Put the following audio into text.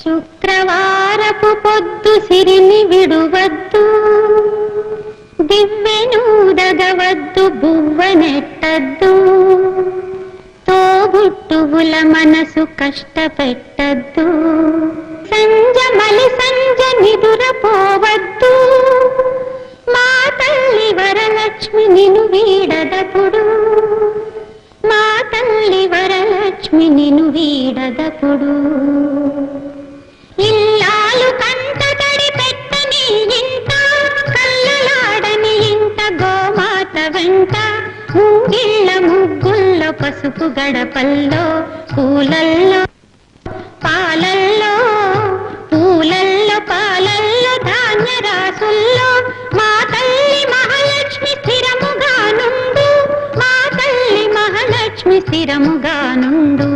శుక్రవారపు పొద్దు సిరిని విడువద్దు, దివ్వెనూదగవద్దు, బువ్వనెట్టద్దు, తోబుట్టువుల మనసు కష్టపెట్టద్దు, సంజమలి సంజ నిదురపోవద్దు, మా తల్లి వరలక్ష్మి నిను వీడదపుడు, మా తల్లి వరలక్ష్మి నిను వీడదపుడు. ఇల్లాలు కంట తడి పెట్టని ఇంట, కళ్ళలాడని ఇంట, గోమాత వెంట, ముంగిళ్ళ ముగ్గుల్లో, పసుపు గడపల్లో, పూలల్లో పాలల్లో, పూలల్లో పాలల్లో, ధాన్య రాసుల్లో, మా తల్లి మహాలక్ష్మి స్థిరముగా నుండు, మా తల్లి మహాలక్ష్మి స్థిరముగా నుండు.